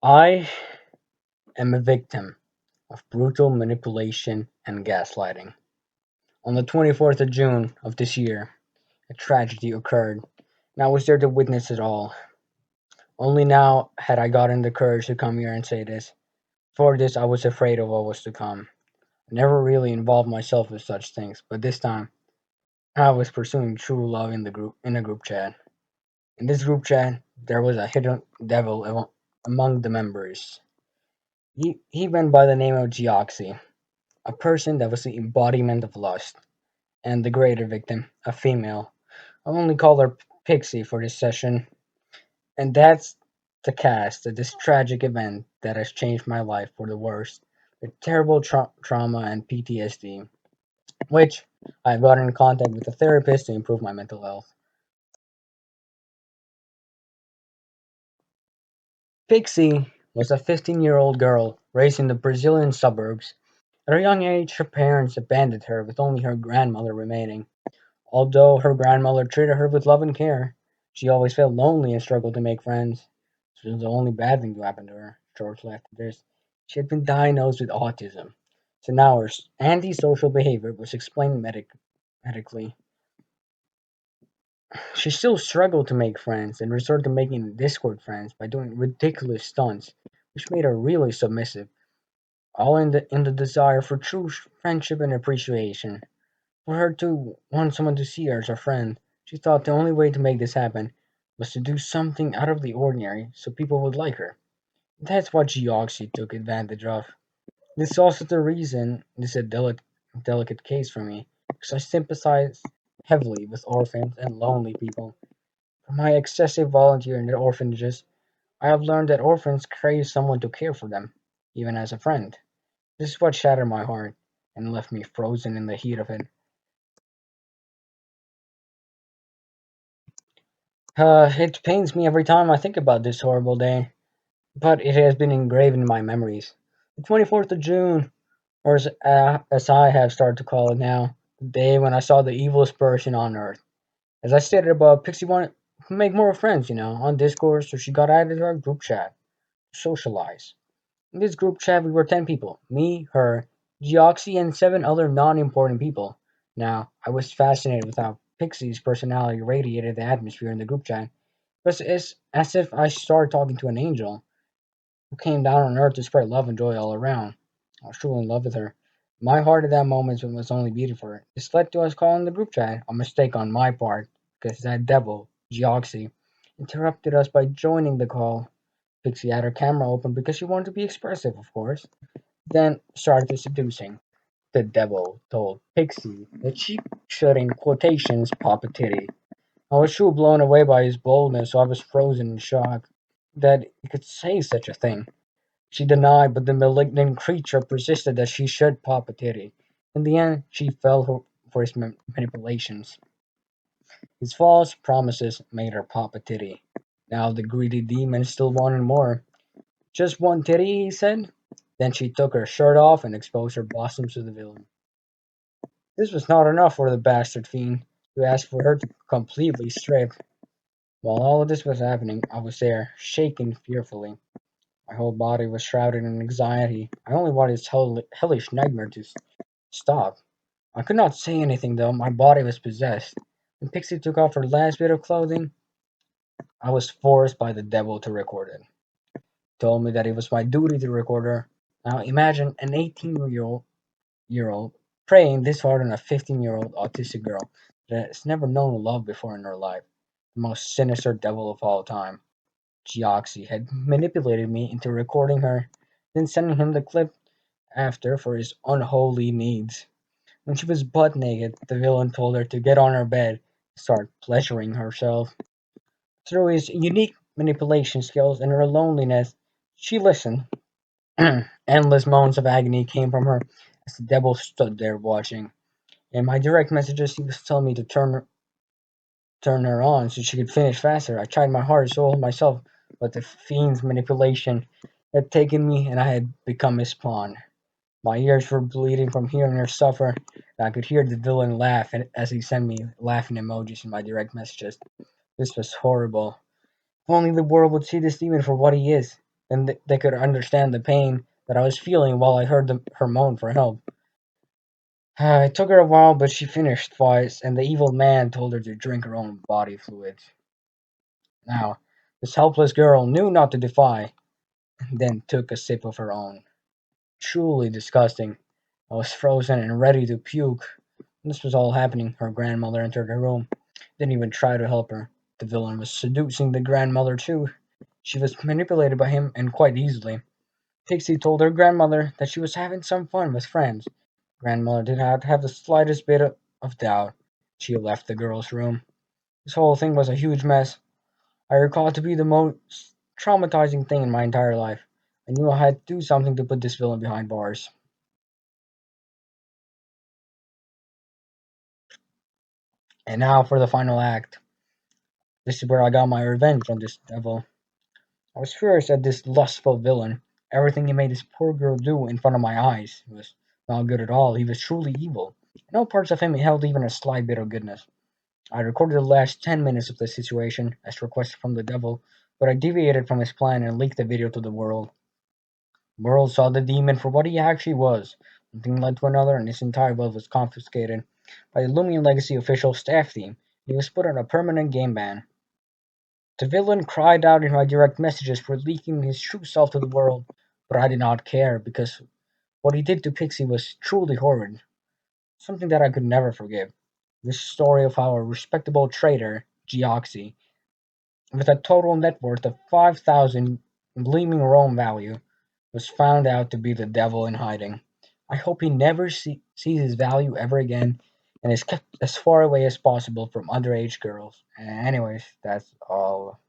I am a victim of brutal manipulation and gaslighting. On the 24th of June of this year, a tragedy occurred, and I was there to witness it all. Only now had I gotten the courage to come here and say this. Before this, I was afraid of what was to come. I never really involved myself with such things, but this time, I was pursuing true love in a group chat. In this group chat, there was a hidden devil among the members. He went by the name of Geoxy, a person that was the embodiment of lust, and the greater victim, a female. I'll only call her Pixie for this session, and that's the cast of this tragic event that has changed my life for the worst, with terrible trauma and PTSD, which I've gotten in contact with a therapist to improve my mental health. Pixie was a 15-year-old girl raised in the Brazilian suburbs. At a young age, her parents abandoned her with only her grandmother remaining. Although her grandmother treated her with love and care, she always felt lonely and struggled to make friends. This was the only bad thing to happen to her shortly after this. She had been diagnosed with autism, so now her antisocial behavior was explained medically. She still struggled to make friends and resorted to making Discord friends by doing ridiculous stunts, which made her really submissive, all in the desire for true friendship and appreciation. For her to want someone to see her as a friend, she thought the only way to make this happen was to do something out of the ordinary so people would like her. That's what Geoxy took advantage of. This is also the reason this is a delicate case for me, because I sympathize heavily with orphans and lonely people. From my excessive volunteering at orphanages, I have learned that orphans crave someone to care for them, even as a friend. This is what shattered my heart and left me frozen in the heat of it. It pains me every time I think about this horrible day, but it has been engraved in my memories. The 24th of June, or as I have started to call it now, the day when I saw the evilest person on earth. As I stated above, Pixie wanted to make more friends, on Discord, so she got added to our group chat to socialize. In this group chat, we were 10 people me, her, Geoxy, and 7 other non important people. Now, I was fascinated with how Pixie's personality radiated the atmosphere in the group chat. It was as if I started talking to an angel who came down on earth to spread love and joy all around. I was truly in love with her. My heart at that moment was only beating for her. This led to us calling the group chat, a mistake on my part, because that devil, Geoxy, interrupted us by joining the call. Pixie had her camera open because she wanted to be expressive, of course, then started seducing. The devil told Pixie that she should, in quotations, pop a titty. I was too blown away by his boldness, so I was frozen in shock that he could say such a thing. She denied, but the malignant creature persisted that she should pop a titty. In the end, she fell for his manipulations. His false promises made her pop a titty. Now the greedy demon still wanted more. Just one titty, he said. Then she took her shirt off and exposed her bosoms to the villain. This was not enough for the bastard fiend, who asked for her to completely strip. While all of this was happening, I was there, shaking fearfully. My whole body was shrouded in anxiety. I only wanted this hellish nightmare to stop. I could not say anything though, my body was possessed. When Pixie took off her last bit of clothing, I was forced by the devil to record it. He told me that it was my duty to record her. Now imagine an 18-year-old praying this hard on a 15-year-old autistic girl that has never known love before in her life. The most sinister devil of all time. Geoxy had manipulated me into recording her, then sending him the clip after for his unholy needs. When she was butt naked, the villain told her to get on her bed and start pleasuring herself. Through his unique manipulation skills and her loneliness, she listened. Endless moans of agony came from her as the devil stood there watching. In my direct messages, he was telling me to turn her on so she could finish faster. I tried my hardest to hold myself, but the fiend's manipulation had taken me and I had become his pawn. My ears were bleeding from hearing her suffer, and I could hear the villain laugh as he sent me laughing emojis in my direct messages. This was horrible. If only the world would see this demon for what he is. and they could understand the pain that I was feeling while I heard her moan for help. It took her a while, but she finished twice, and the evil man told her to drink her own body fluids. Now, this helpless girl knew not to defy, then took a sip of her own. Truly disgusting. I was frozen and ready to puke. When this was all happening, her grandmother entered her room. Didn't even try to help her. The villain was seducing the grandmother too. She was manipulated by him, and quite easily. Pixie told her grandmother that she was having some fun with friends. Grandmother did not have the slightest bit of doubt. She left the girl's room. This whole thing was a huge mess. I recall it to be the most traumatizing thing in my entire life. I knew I had to do something to put this villain behind bars. And now for the final act. This is where I got my revenge on this devil. I was furious at this lustful villain. Everything he made this poor girl do in front of my eyes was not good at all. He was truly evil. No parts of him held even a slight bit of goodness. I recorded the last 10 minutes of the situation, as requested from the devil, but I deviated from his plan and leaked the video to the world. The world saw the demon for what he actually was. One thing led to another, and his entire wealth was confiscated by the Loomian Legacy official staff team. He was put on a permanent game ban. The villain cried out in my direct messages for leaking his true self to the world, but I did not care because what he did to Pixie was truly horrid, something that I could never forgive. This story of how a respectable trader, Geoxy, with a total net worth of 5,000 gleaming Rome value, was found out to be the devil in hiding. I hope he never sees his value ever again and is kept as far away as possible from underage girls. Anyways, that's all